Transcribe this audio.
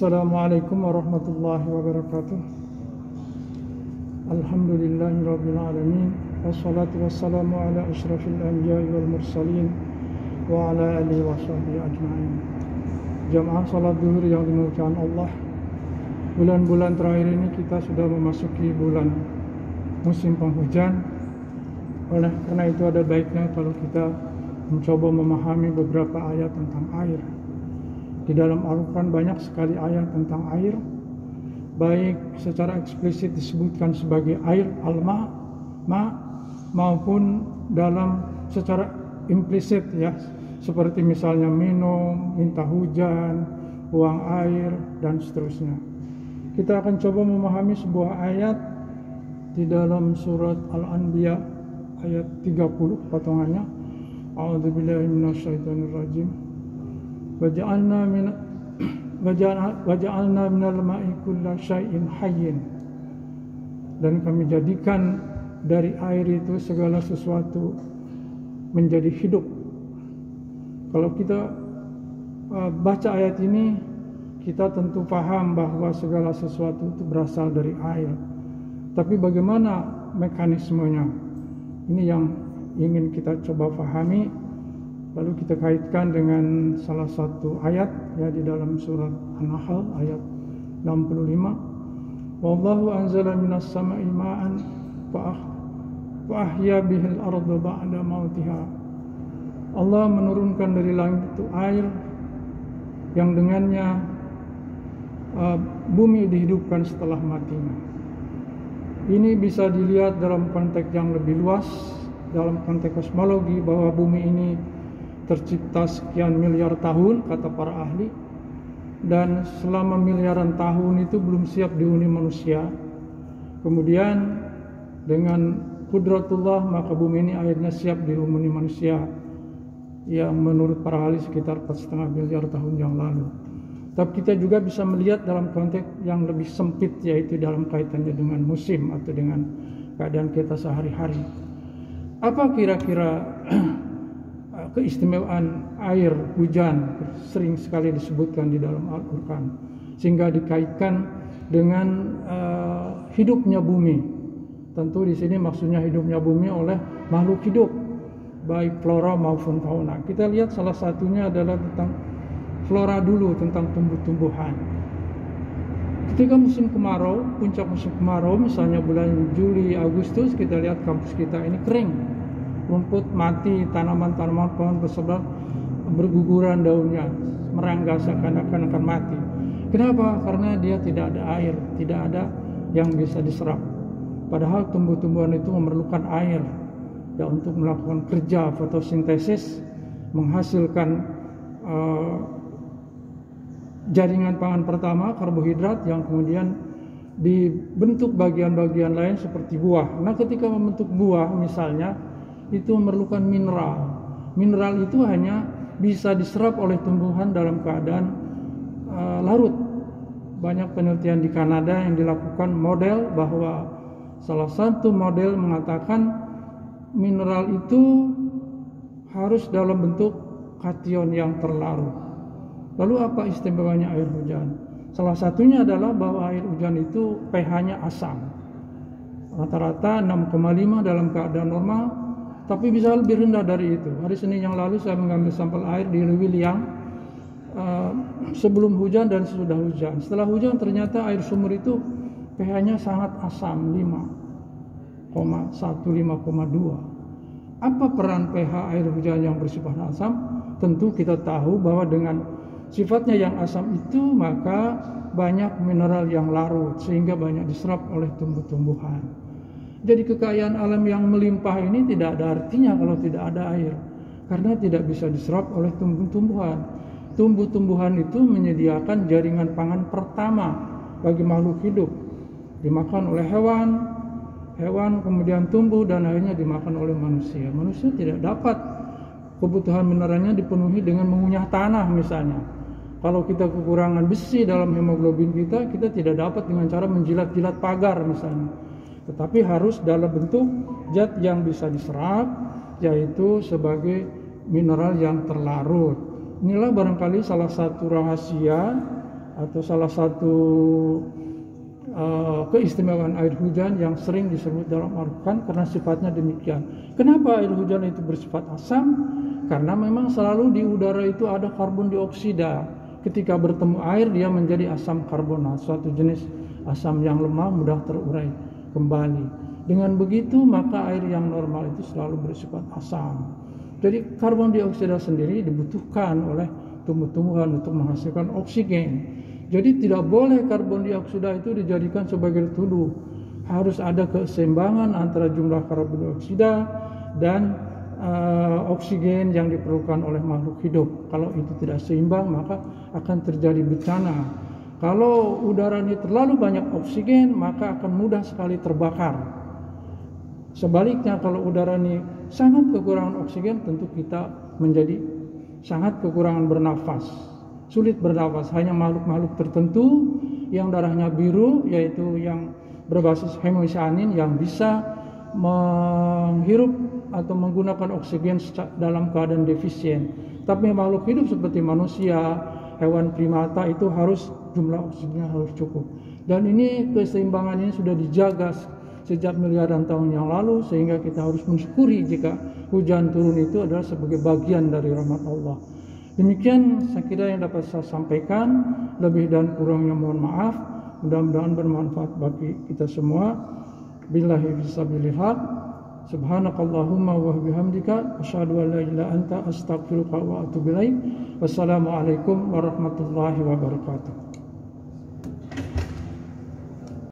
Assalamualaikum warahmatullahi wabarakatuh. Alhamdulillahirabbil alamin. Wassalatu wassalamu ala asyrafil anbiya'i wal mursalin wa ala alihi washabihi ajma'in. Jamaah salat zuhur yang dimuliakan Allah. Bulan-bulan terakhir ini kita sudah memasuki bulan musim penghujan. Oleh karena itu ada baiknya kalau kita mencoba memahami beberapa ayat tentang air. Di dalam Al-Quran banyak sekali ayat tentang air, baik secara eksplisit disebutkan sebagai air al-ma maupun dalam secara implisit ya, seperti misalnya minum, minta hujan, buang air dan seterusnya. Kita akan coba memahami sebuah ayat di dalam surat Al-Anbiya ayat 30 potongannya. A'udzubillahi minasyaitonirrajim. Waja'alna minal ma'i kulla syai'in hayyin, dan kami jadikan dari air itu segala sesuatu menjadi hidup. Kalau kita baca ayat ini, kita tentu paham bahwa segala sesuatu itu berasal dari air. Tapi bagaimana mekanismenya? Ini yang ingin kita coba pahami. Lalu kita kaitkan dengan salah satu ayat ya di dalam surat An-Nahl ayat 65. Wallahu anzala minas sama'i ma'an fa ahya bihil arda ba'da mautiha. Allah menurunkan dari langit itu air yang dengannya bumi dihidupkan setelah matinya. Ini bisa dilihat dalam konteks yang lebih luas, dalam konteks kosmologi, bahwa bumi ini tercipta sekian miliar tahun kata para ahli, dan selama miliaran tahun itu belum siap dihuni manusia. Kemudian dengan kudratullah maka bumi ini akhirnya siap dihuni manusia, yang menurut para ahli sekitar 4,5 miliar tahun yang lalu. Tapi kita juga bisa melihat dalam konteks yang lebih sempit, yaitu dalam kaitannya dengan musim atau dengan keadaan kita sehari-hari. Apa kira-kira keistimewaan air hujan sering sekali disebutkan di dalam Al-Quran, sehingga dikaitkan dengan hidupnya bumi. Tentu di sini maksudnya hidupnya bumi oleh makhluk hidup, baik flora maupun fauna. Kita lihat salah satunya adalah tentang flora dulu, tentang tumbuh-tumbuhan. Ketika musim kemarau, puncak musim kemarau, misalnya bulan Juli, Agustus, kita lihat kampus kita ini kering. Rumput mati, tanaman-tanaman pohon bersebar berguguran daunnya, merangga seakan-akan akan mati. Kenapa? Karena dia tidak ada air, tidak ada yang bisa diserap. Padahal tumbuh-tumbuhan itu memerlukan air ya, untuk melakukan kerja fotosintesis, menghasilkan jaringan pangan pertama, karbohidrat, yang kemudian dibentuk bagian-bagian lain seperti buah. Nah, ketika membentuk buah misalnya, itu memerlukan mineral. Mineral itu hanya bisa diserap oleh tumbuhan dalam keadaan larut. Banyak penelitian di Kanada yang dilakukan model, bahwa salah satu model mengatakan mineral itu harus dalam bentuk kation yang terlarut. Lalu apa istimewanya air hujan? Salah satunya adalah bahwa air hujan itu pH-nya asam. Rata-rata 6,5 dalam keadaan normal, tapi bisa lebih rendah dari itu. Hari Senin yang lalu saya mengambil sampel air di Lewiliang sebelum hujan dan sesudah hujan. Setelah hujan ternyata air sumur itu pH-nya sangat asam, 5,1, 5,2. Apa peran pH air hujan yang bersifat asam? Tentu kita tahu bahwa dengan sifatnya yang asam itu maka banyak mineral yang larut, sehingga banyak diserap oleh tumbuh-tumbuhan. Jadi kekayaan alam yang melimpah ini tidak ada artinya kalau tidak ada air, karena tidak bisa diserap oleh tumbuh-tumbuhan. Tumbuh-tumbuhan itu menyediakan jaringan pangan pertama bagi makhluk hidup. Dimakan oleh hewan kemudian tumbuh, dan akhirnya dimakan oleh manusia. Manusia tidak dapat kebutuhan mineralnya dipenuhi dengan mengunyah tanah misalnya. Kalau kita kekurangan besi dalam hemoglobin kita tidak dapat dengan cara menjilat-jilat pagar misalnya. Tetapi harus dalam bentuk zat yang bisa diserap, yaitu sebagai mineral yang terlarut. Inilah barangkali salah satu rahasia atau salah satu keistimewaan air hujan yang sering disebut dalam Al-Quran karena sifatnya demikian. Kenapa air hujan itu bersifat asam? Karena memang selalu di udara itu ada karbon dioksida. Ketika bertemu air dia menjadi asam karbonat, suatu jenis asam yang lemah mudah terurai kembali. Dengan begitu maka air yang normal itu selalu bersifat asam. Jadi karbon dioksida sendiri dibutuhkan oleh tumbuh-tumbuhan untuk menghasilkan oksigen. Jadi tidak boleh karbon dioksida itu dijadikan sebagai tuduh. Harus ada keseimbangan antara jumlah karbon dioksida dan oksigen yang diperlukan oleh makhluk hidup. Kalau itu tidak seimbang maka akan terjadi bencana. Kalau udara ini terlalu banyak oksigen maka akan mudah sekali terbakar. Sebaliknya kalau udara ini sangat kekurangan oksigen, tentu kita menjadi sangat kekurangan bernafas, sulit bernafas. Hanya makhluk-makhluk tertentu yang darahnya biru, yaitu yang berbasis hemosianin, yang bisa menghirup atau menggunakan oksigen dalam keadaan defisien. Tapi makhluk hidup seperti manusia, hewan primata itu harus jumlah oksigennya harus cukup. Dan ini keseimbangan ini sudah dijaga sejak miliaran tahun yang lalu, sehingga kita harus mensyukuri jika hujan turun itu adalah sebagai bagian dari rahmat Allah. Demikian saya kira yang dapat saya sampaikan, lebih dan kurangnya mohon maaf. Mudah-mudahan bermanfaat bagi kita semua. Billahi fisabilil haq. Subhanakallahumma wa bihamdika asyhadu an la ilaha illa anta astaghfiruka wa atubu ilaik. Wassalamualaikum warahmatullahi wabarakatuh.